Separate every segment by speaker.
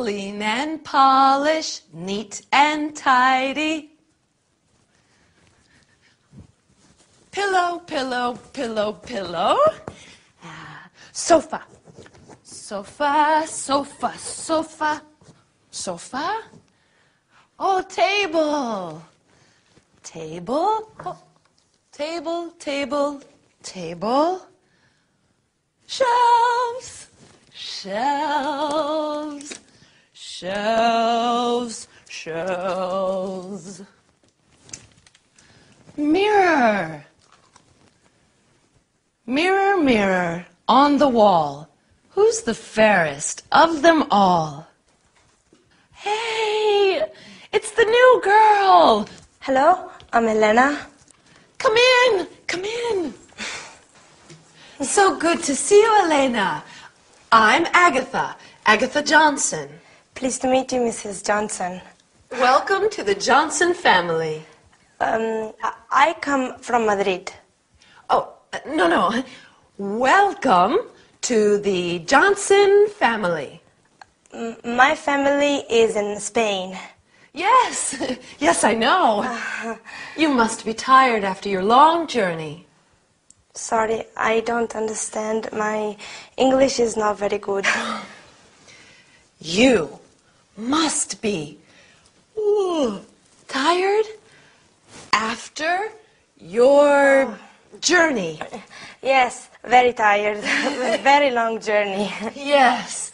Speaker 1: clean and polish, neat and tidy. Pillow, pillow, pillow, pillow. Sofa. Sofa, sofa, sofa, sofa. Oh, table. Table. Oh, table, table, table. Shelves. Shelves. Shelves. Shelves. Mirror. Mirror, mirror, on the wall, who's the fairest of them all? Hey, it's the new girl.
Speaker 2: Hello, I'm Elena.
Speaker 1: Come in, come in. So good to see you, Elena. I'm Agatha, Agatha Johnson.
Speaker 2: Pleased to meet you, Mrs. Johnson.
Speaker 1: Welcome to the Johnson family.
Speaker 2: I come from Madrid.
Speaker 1: Oh, no. Welcome to the Johnson family.
Speaker 2: My family is in Spain.
Speaker 1: Yes, yes, I know. You must be tired after your long journey.
Speaker 2: Sorry, I don't understand. My English is not very good.
Speaker 1: You must be tired after your journey.
Speaker 2: Yes, very tired. Very long journey.
Speaker 1: Yes.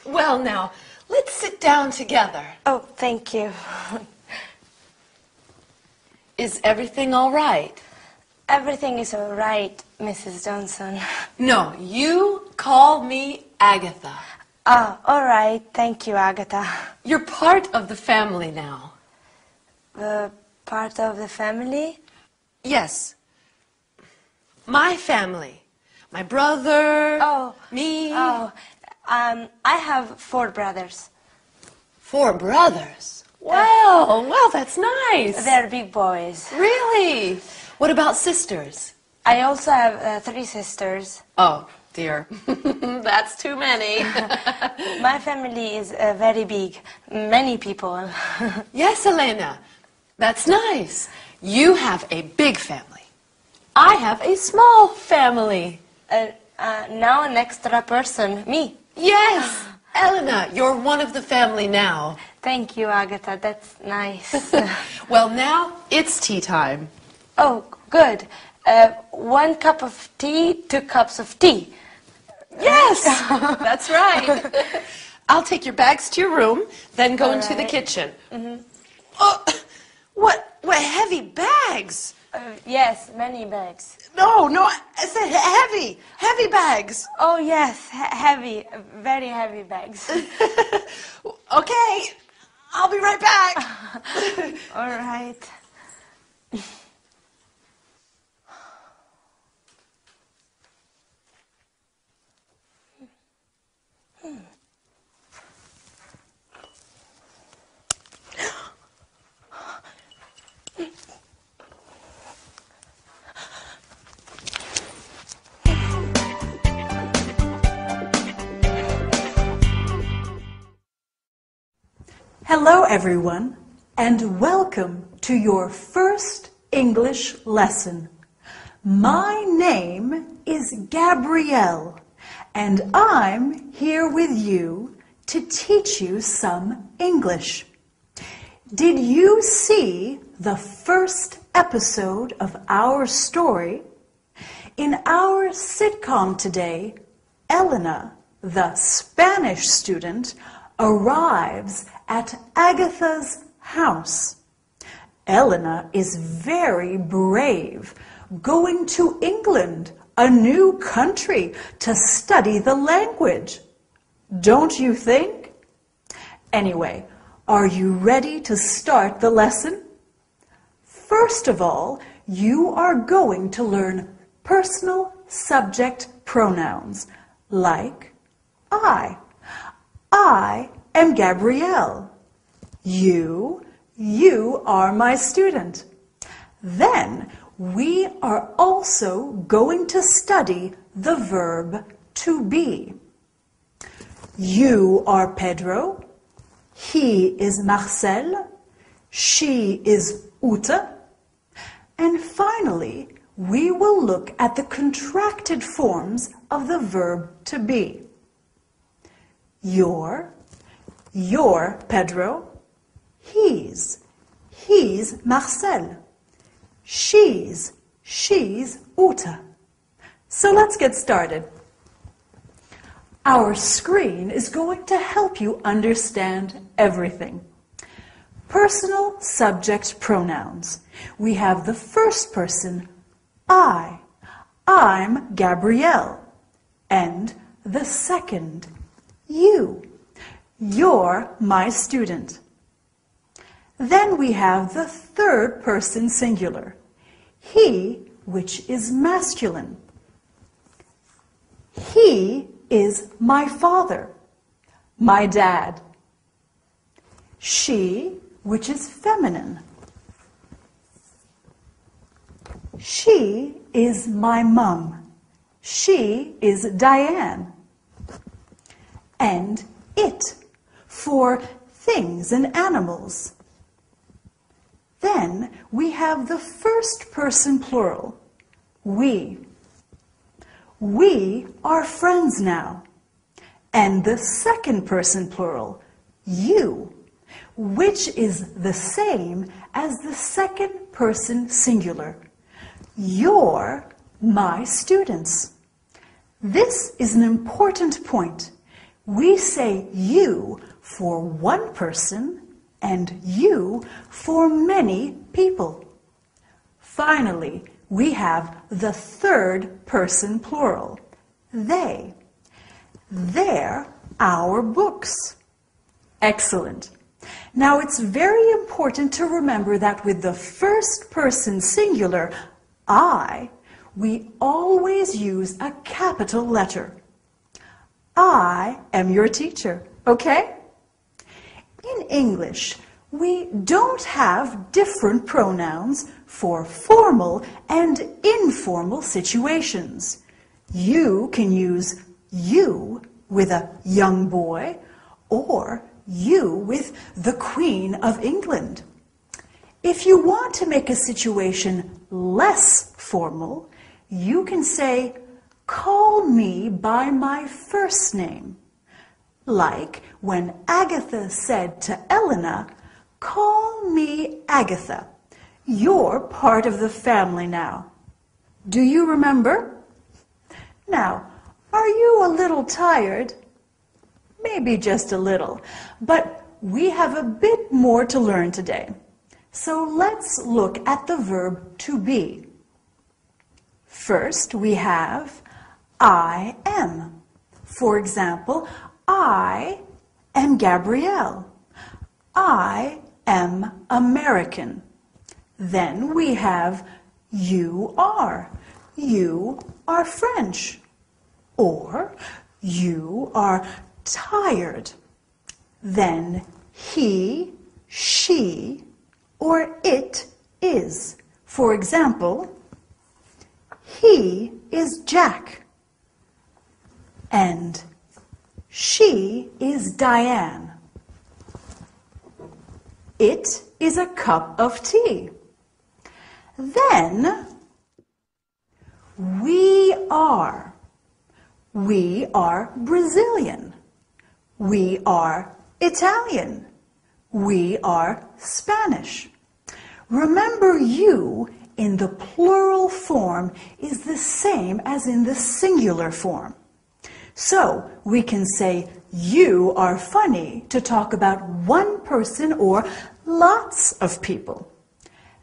Speaker 1: Well, now, let's sit down together.
Speaker 2: Oh, thank you.
Speaker 1: Is everything all right?
Speaker 2: Everything is all right, Mrs. Johnson.
Speaker 1: No, you call me Agatha.
Speaker 2: Ah, all right. Thank you, Agatha.
Speaker 1: You're part of the family now.
Speaker 2: Part of the family?
Speaker 1: Yes. My family. My brother.
Speaker 2: Oh.
Speaker 1: Me.
Speaker 2: Oh. I have 4 brothers.
Speaker 1: 4 brothers? Well, that's nice.
Speaker 2: They're big boys.
Speaker 1: Really? What about sisters?
Speaker 2: I also have 3 sisters.
Speaker 1: Oh, dear. That's too many.
Speaker 2: My family is very big. Many people.
Speaker 1: Yes, Elena. That's nice. You have a big family. I have a small family.
Speaker 2: Now an extra person, me.
Speaker 1: Yes, Elena, you're one of the family now.
Speaker 2: Thank you, Agatha. That's nice.
Speaker 1: Well, now it's tea time.
Speaker 2: Oh, good. 1 cup of tea, 2 cups of tea.
Speaker 1: Yes, that's right. I'll take your bags to your room, then go into the kitchen.
Speaker 2: Mm-hmm.
Speaker 1: Oh, what heavy bags?
Speaker 2: Yes, many bags.
Speaker 1: No, I said heavy bags.
Speaker 2: Oh, yes, heavy, very heavy bags.
Speaker 1: Okay, I'll be right back.
Speaker 2: All right.
Speaker 3: Hello everyone, and welcome to your first English lesson. My name is Gabrielle, and I'm here with you to teach you some English. Did you see the first episode of our story? In our sitcom today, Elena, the Spanish student, arrives at Agatha's house. Elena is very brave, going to England, a new country, to study the language. Don't you think? Anyway, are you ready to start the lesson? First of all, you are going to learn personal subject pronouns like I. I am Gabrielle. You are my student. Then we are also going to study the verb to be. You are Pedro. He is Marcel. She is Ute. And finally, we will look at the contracted forms of the verb to be. You're Pedro. He's Marcel. She's Ute. So let's get started. Our screen is going to help you understand everything. Personal subject pronouns. We have the first person, I. I'm Gabrielle. And the second, you. You're my student. Then we have the third person singular, he, which is masculine. He is my father, my dad. She, which is feminine. She is my mum. She is Diane. And it, for things and animals. Then we have the first person plural, we. We are friends now. And the second person plural, you, which is the same as the second person singular. You're my students. This is an important point. We say you for one person and you for many people. Finally, we have the third person plural, they. They're our books. Excellent. Now it's very important to remember that with the first person singular, I, we always use a capital letter. I am your teacher, okay? In English, we don't have different pronouns for formal and informal situations. You can use you with a young boy or you with the Queen of England. If you want to make a situation less formal, you can say, call me by my first name. Like when Agatha said to Elena, call me Agatha. You're part of the family now. Do you remember? Now, are you a little tired? Maybe just a little, but we have a bit more to learn today. So let's look at the verb to be. First, we have I am. For example, I am Gabrielle. I am American. Then we have you are. You are French. Or you are tired. Then he, she, or it is. For example, he is Jack. And she is Diane. It is a cup of tea. Then we are. We are Brazilian. We are Italian. We are Spanish. Remember, you in the plural form is the same as in the singular form. So we can say you are funny to talk about one person or lots of people.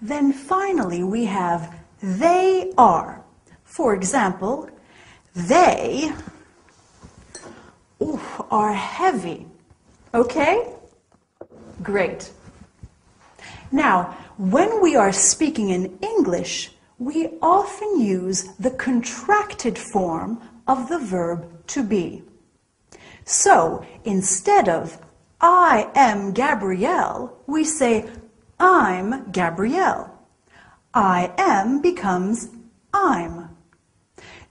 Speaker 3: Then finally we have they are. For example, they are heavy. Okay? Great. Now, when we are speaking in English, we often use the contracted form of the verb to be. So, instead of I am Gabrielle, we say I'm Gabrielle. I am becomes I'm.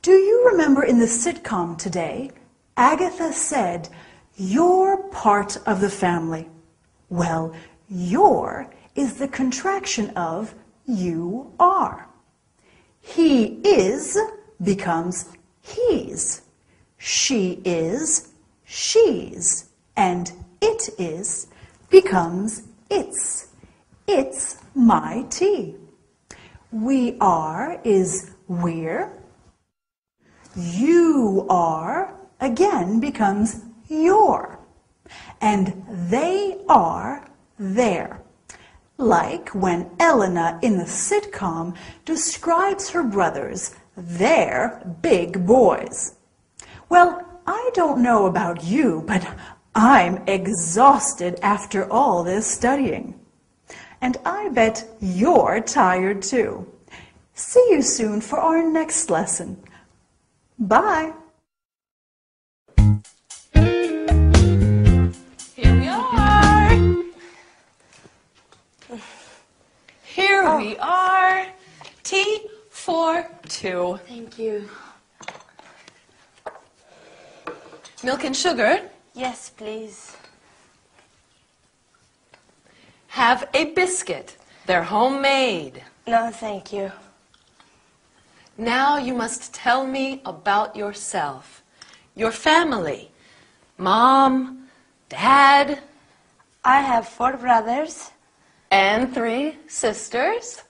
Speaker 3: Do you remember in the sitcom today, Agatha said, You're part of the family. Well, your is the contraction of you are. He is becomes he's. She is she's. And it is becomes its. It's my tea. We are is we're. You are again becomes your. And they are their. Like when Elena in the sitcom describes her brothers, they're big boys. Well, I don't know about you, but I'm exhausted after all this studying. And I bet you're tired too. See you soon for our next lesson. Bye.
Speaker 1: Here we are. Here we are. Tea for two.
Speaker 2: Thank you.
Speaker 1: Milk and sugar.
Speaker 2: Yes, please.
Speaker 1: Have a biscuit. They're homemade.
Speaker 2: No, thank you.
Speaker 1: Now you must tell me about yourself. Your family. Mom, Dad,
Speaker 2: I have 4 brothers.
Speaker 1: and 3 sisters.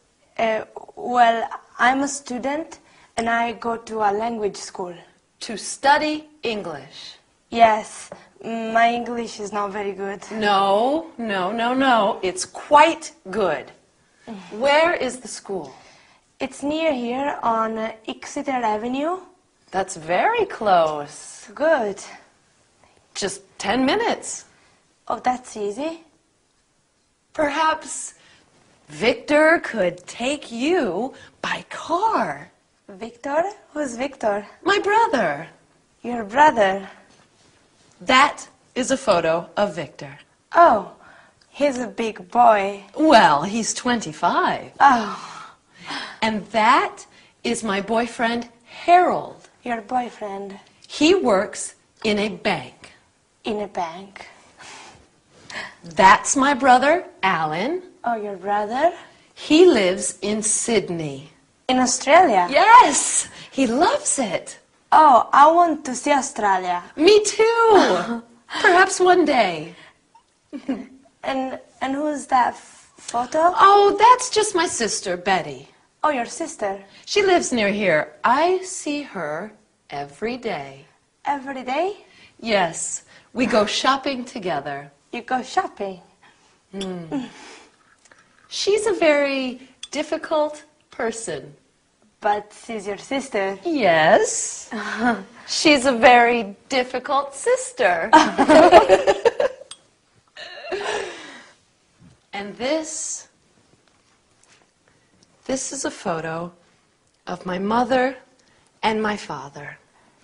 Speaker 2: Well, I'm a student and I go to a language school.
Speaker 1: To study English.
Speaker 2: Yes, my English is not very good.
Speaker 1: No. It's quite good. Where is the school?
Speaker 2: It's near here on Exeter Avenue.
Speaker 1: That's very close.
Speaker 2: Good.
Speaker 1: Just 10 minutes.
Speaker 2: Oh, that's easy.
Speaker 1: Perhaps Victor could take you by car.
Speaker 2: Victor? Who's Victor?
Speaker 1: My brother.
Speaker 2: Your brother.
Speaker 1: That is a photo of Victor.
Speaker 2: Oh, he's a big boy.
Speaker 1: Well, he's 25.
Speaker 2: Oh,
Speaker 1: And that is my boyfriend, Harold.
Speaker 2: your boyfriend
Speaker 1: He works in a bank.
Speaker 2: in a bank.
Speaker 1: That's my brother, Alan.
Speaker 2: Oh, your brother?
Speaker 1: He lives in Sydney.
Speaker 2: In Australia?
Speaker 1: Yes, he loves it.
Speaker 2: Oh, I want to see Australia.
Speaker 1: Me too. Perhaps one day.
Speaker 2: And who's that photo?
Speaker 1: Oh, that's just my sister, Betty.
Speaker 2: Oh, your sister.
Speaker 1: She lives near here. I see her every day.
Speaker 2: Every day?
Speaker 1: Yes, we go shopping together.
Speaker 2: You go shopping.
Speaker 1: She's a very difficult person.
Speaker 2: But she's your sister.
Speaker 1: Yes. She's a very difficult sister. And this is a photo of my mother and my father.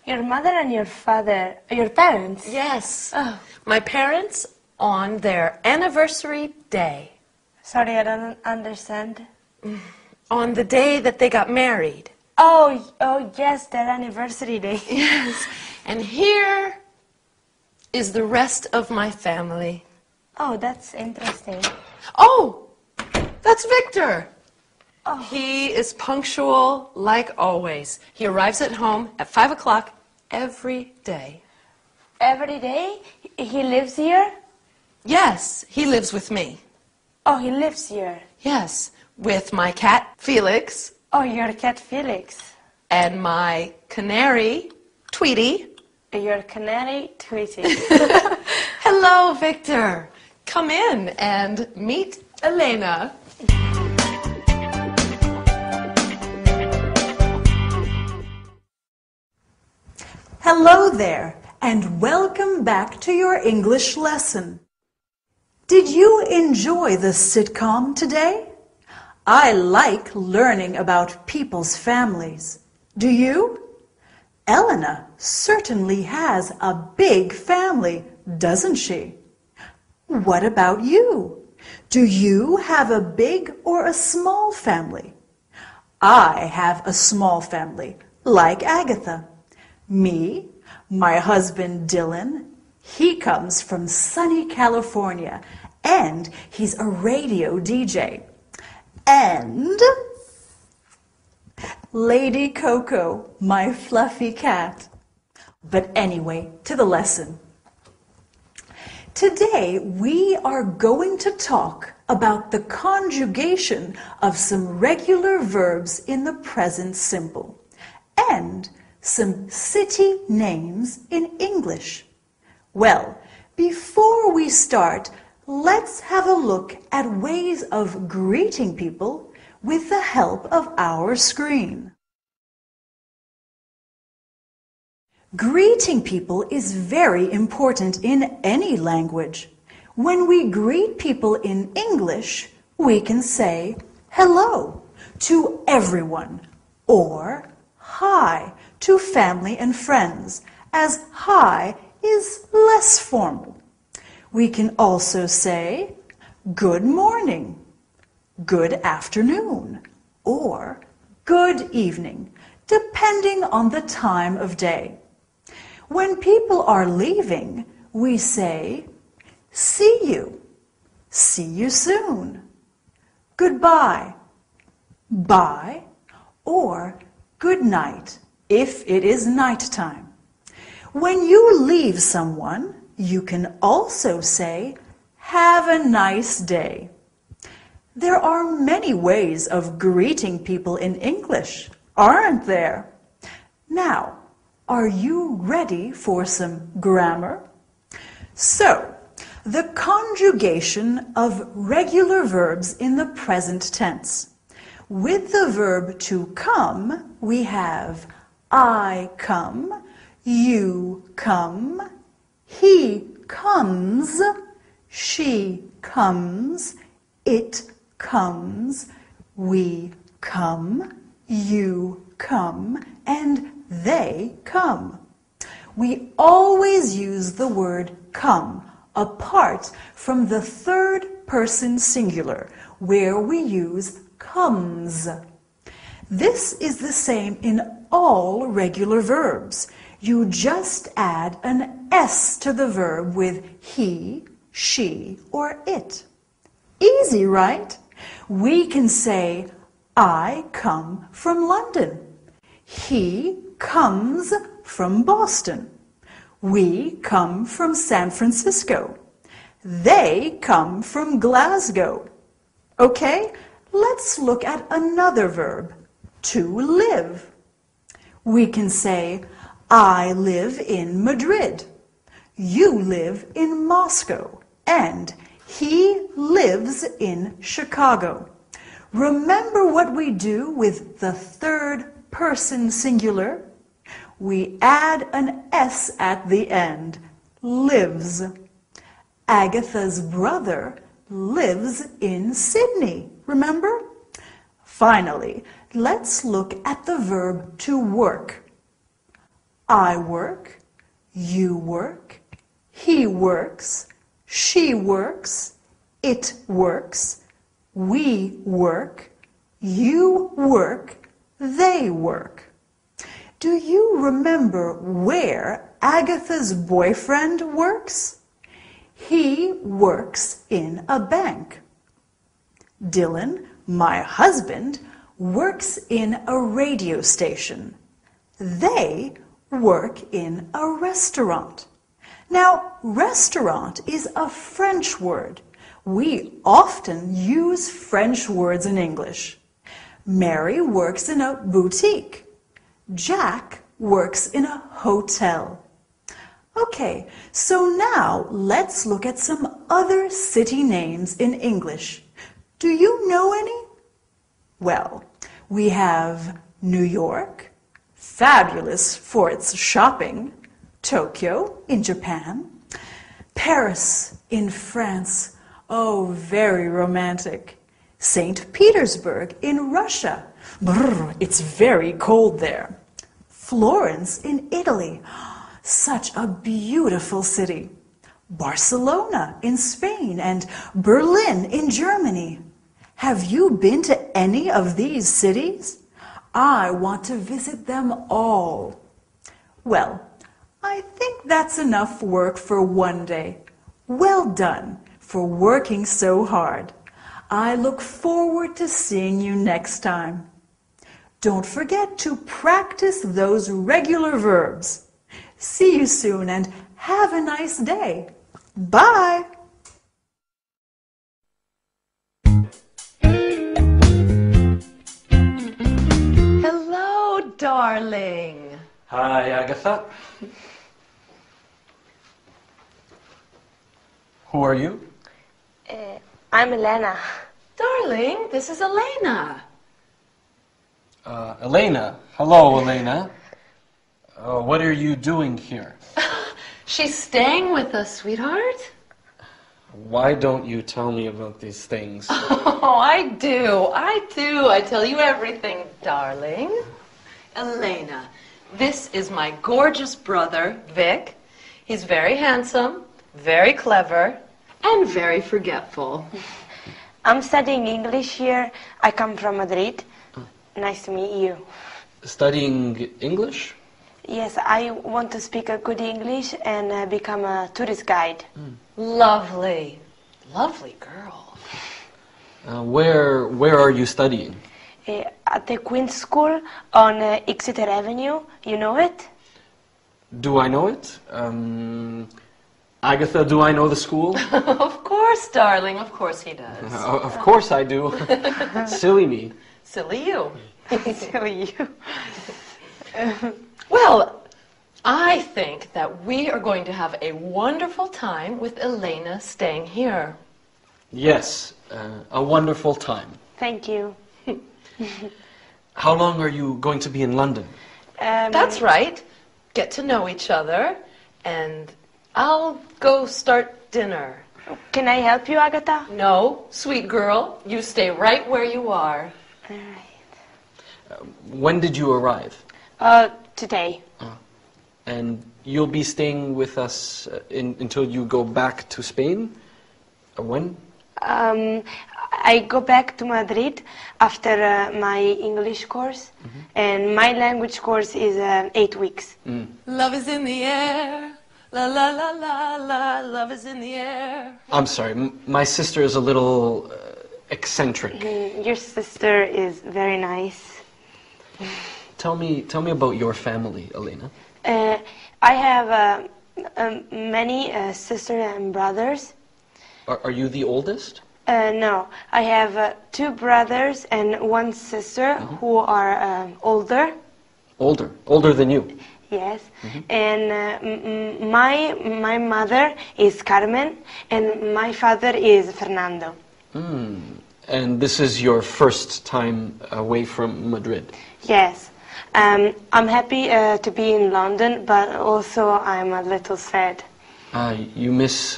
Speaker 2: Your mother and your father, your parents?
Speaker 1: Yes.
Speaker 2: Oh.
Speaker 1: My parents on their anniversary day.
Speaker 2: Sorry, I don't understand.
Speaker 1: On the day that they got married.
Speaker 2: Oh, yes, their anniversary day.
Speaker 1: Yes. And here is the rest of my family.
Speaker 2: Oh, that's interesting.
Speaker 1: Oh, that's Victor.
Speaker 2: Oh.
Speaker 1: He is punctual like always. He arrives at home at 5 o'clock every day.
Speaker 2: Every day? He lives here?
Speaker 1: Yes, he lives with me.
Speaker 2: Oh, he lives here.
Speaker 1: Yes, with my cat, Felix,
Speaker 2: Oh, your cat Felix.
Speaker 1: and my canary, Tweety.
Speaker 2: Your canary Tweety.
Speaker 1: Hello, Victor. Come in and meet Elena.
Speaker 3: Hello there, and welcome back to your English lesson. Did you enjoy the sitcom today? I like learning about people's families. Do you? Elena certainly has a big family, doesn't she? What about you? Do you have a big or a small family? I have a small family, like Agatha. Me, my husband Dylan, He comes from sunny California, and he's a radio DJ. And Lady Coco, my fluffy cat. But anyway, to the lesson. Today, we are going to talk about the conjugation of some regular verbs in the present simple and some city names in English. Well, before we start, let's have a look at ways of greeting people with the help of our screen. Greeting people is very important in any language. When we greet people in English, we can say hello to everyone or hi to family and friends, as hi is less formal. We can also say good morning, good afternoon, or good evening, depending on the time of day. When people are leaving, we say, see you soon, goodbye, bye, or good night if it is nighttime. When you leave someone, you can also say, have a nice day. There are many ways of greeting people in English, aren't there? Now, are you ready for some grammar? So, the conjugation of regular verbs in the present tense. With the verb to come, we have I come, you come, he comes, she comes, it comes, we come, you come, and they come. We always use the word come apart from the third person singular, where we use comes. This is the same in all regular verbs. You just add an S to the verb with he, she, or it. Easy, right? We can say, I come from London. He comes from Boston. We come from San Francisco. They come from Glasgow. Okay, let's look at another verb, to live. We can say, I live in Madrid. You live in Moscow. And he lives in Chicago. Remember what we do with the third person singular? We add an S at the end, lives. Agatha's brother lives in Sydney, remember? Finally, let's look at the verb to work. I work, you work, he works, she works, it works, we work, you work, they work. Do you remember where Agatha's boyfriend works? He works in a bank. Dylan, my husband, works in a radio station. They work in a restaurant. Now, restaurant is a French word. We often use French words in English. Mary works in a boutique. Jack works in a hotel. Okay, so now let's look at some other city names in English. Do you know any? Well, we have New York, fabulous for its shopping, Tokyo in Japan, Paris in France, oh, very romantic, St. Petersburg in Russia, brr, it's very cold there, Florence in Italy, such a beautiful city, Barcelona in Spain, and Berlin in Germany. Have you been to any of these cities? I want to visit them all. Well, I think that's enough work for one day. Well done for working so hard. I look forward to seeing you next time. Don't forget to practice those regular verbs. See you soon and have a nice day. Bye!
Speaker 1: Hello, darling.
Speaker 4: Hi, Agatha. Who are you?
Speaker 2: I'm Elena.
Speaker 1: Darling, this is Elena.
Speaker 4: Elena. Hello, Elena. What are you doing here?
Speaker 1: She's staying with us, sweetheart.
Speaker 4: Why don't you tell me about these things?
Speaker 1: Oh, I do. I tell you everything, darling. Elena, this is my gorgeous brother, Vic. He's very handsome, very clever, and very forgetful.
Speaker 2: I'm studying English here. I come from Madrid. Nice to meet you.
Speaker 4: Studying English?
Speaker 2: Yes, I want to speak a good English and become a tourist guide.
Speaker 1: Lovely. Lovely girl.
Speaker 4: Where are you studying?
Speaker 2: At the Queen's School on Exeter Avenue. You know it?
Speaker 4: Do I know it? Agatha, do I know the school?
Speaker 1: Of course, darling. Of course he does.
Speaker 4: Of course I do. Silly me.
Speaker 1: Silly you.
Speaker 2: Silly you.
Speaker 1: Well, I think that we are going to have a wonderful time with Elena staying here.
Speaker 4: Yes, a wonderful time.
Speaker 2: Thank you.
Speaker 4: How long are you going to be in London?
Speaker 1: That's right. Get to know each other, and I'll go start dinner.
Speaker 2: Can I help you, Agatha?
Speaker 1: No, sweet girl, you stay right where you are.
Speaker 2: All right.
Speaker 4: When did you arrive?
Speaker 2: Today.
Speaker 4: And you'll be staying with us until you go back to Spain? When?
Speaker 2: I go back to Madrid after my English course, and my language course is 8 weeks.
Speaker 1: Love is in the air. La la la la la. Love is in the air.
Speaker 4: I'm sorry, my sister is a little eccentric.
Speaker 2: Your sister is very nice.
Speaker 4: Tell me about your family, Elena.
Speaker 2: I have many sisters and brothers.
Speaker 4: Are you the oldest?
Speaker 2: No, I have 2 brothers and 1 sister who are older.
Speaker 4: Older than you?
Speaker 2: Yes, and my mother is Carmen and my father is Fernando.
Speaker 4: And this is your first time away from Madrid?
Speaker 2: Yes, I'm happy to be in London, but also I'm a little sad.
Speaker 4: You miss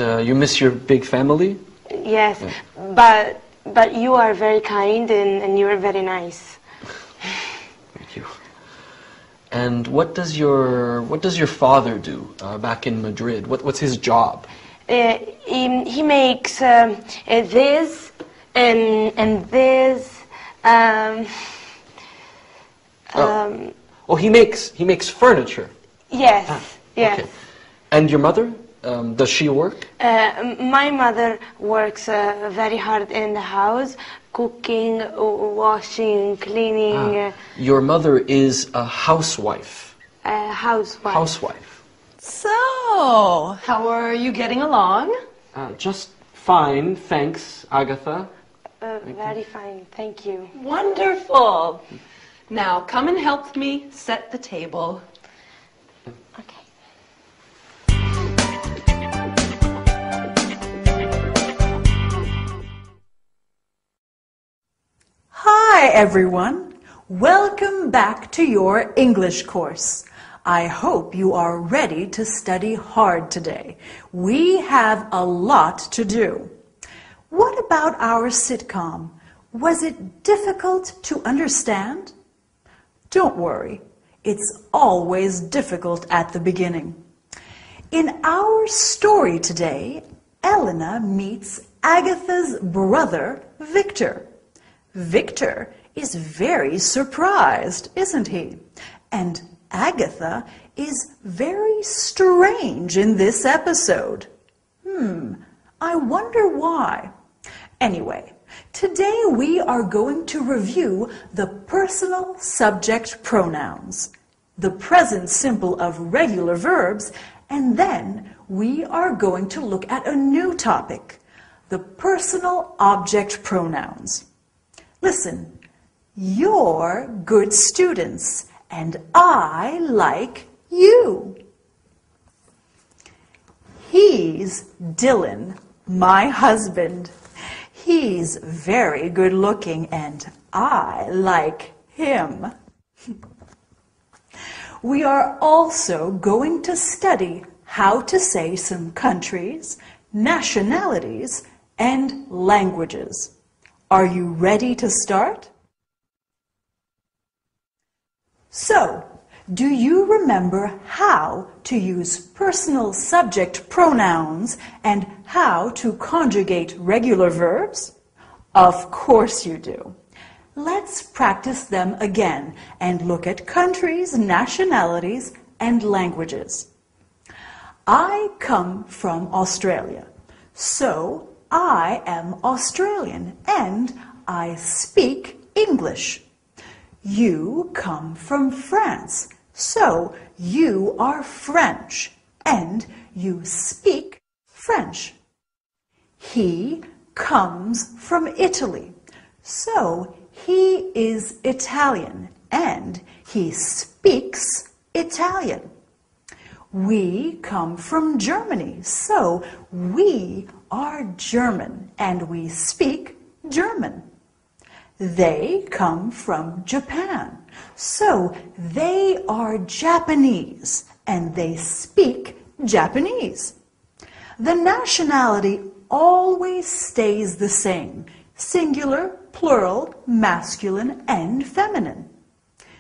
Speaker 4: your big family?
Speaker 2: Yes, but you are very kind and you are very nice.
Speaker 4: Thank you. And what does your father do back in Madrid? What's his job?
Speaker 2: He makes this and this.
Speaker 4: He makes furniture.
Speaker 2: Yes, yes.
Speaker 4: Okay. And your mother? Does she work?
Speaker 2: My mother works very hard in the house, cooking, washing, cleaning.
Speaker 4: Your mother is a housewife.
Speaker 2: Housewife.
Speaker 4: Housewife.
Speaker 1: So, how are you getting along?
Speaker 4: Just fine, thanks, Agatha.
Speaker 2: Very fine, thank you.
Speaker 1: Wonderful. Now, come and help me set the table.
Speaker 2: Okay.
Speaker 3: Hi everyone! Welcome back to your English course. I hope you are ready to study hard today. We have a lot to do. What about our sitcom? Was it difficult to understand? Don't worry, it's always difficult at the beginning. In our story today, Elena meets Agatha's brother, Victor. Victor is very surprised, isn't he? And Agatha is very strange in this episode. I wonder why. Anyway, today we are going to review the personal subject pronouns, the present simple of regular verbs, and then we are going to look at a new topic, the personal object pronouns. Listen, you're good students, and I like you. He's Dylan, my husband. He's very good looking, and I like him. We are also going to study how to say some countries, nationalities, and languages. Are you ready to start? So, do you remember how to use personal subject pronouns and how to conjugate regular verbs? Of course you do. Let's practice them again and look at countries, nationalities, and languages. I come from Australia, so I am Australian and I speak English. You come from France, so you are French and you speak French. He comes from Italy, so he is Italian and he speaks Italian. We come from Germany, so we are German and we speak German. They come from Japan, so they are Japanese and they speak Japanese. The nationality always stays the same, singular, plural, masculine, and feminine.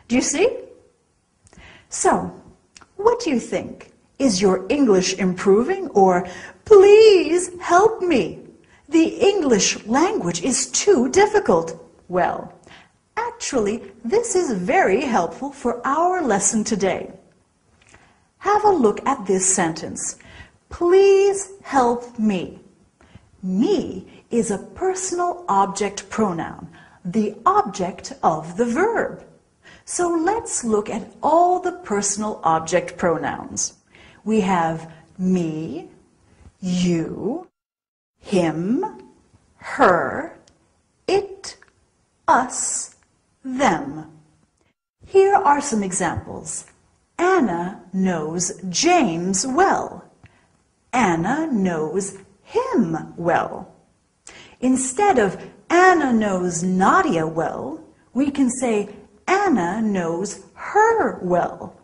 Speaker 3: Do you see? So, what do you think? Is your English improving, or please help me? The English language is too difficult. Well, actually, this is very helpful for our lesson today. Have a look at this sentence. Please help me. Me is a personal object pronoun, the object of the verb. So let's look at all the personal object pronouns. We have me, you, him, her, it, us, them. Here are some examples. Anna knows James well. Anna knows him well. Instead of Anna knows Nadia well, we can say Anna knows her well.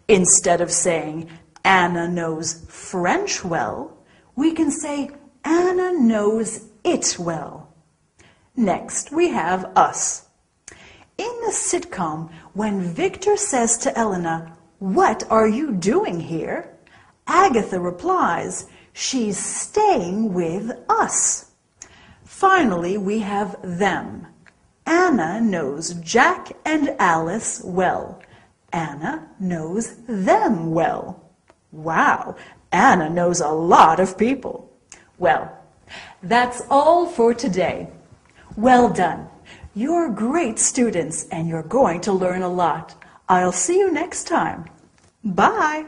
Speaker 3: Instead of saying Anna knows French well, we can say Anna knows it well. Next, we have us. In the sitcom, when Victor says to Elena, "What are you doing here?" Agatha replies, "She's staying with us." Finally, we have them. Anna knows Jack and Alice well. Anna knows them well. Wow, Anna knows a lot of people. Well, that's all for today. Well done. You're great students and you're going to learn a lot. I'll see you next time. Bye.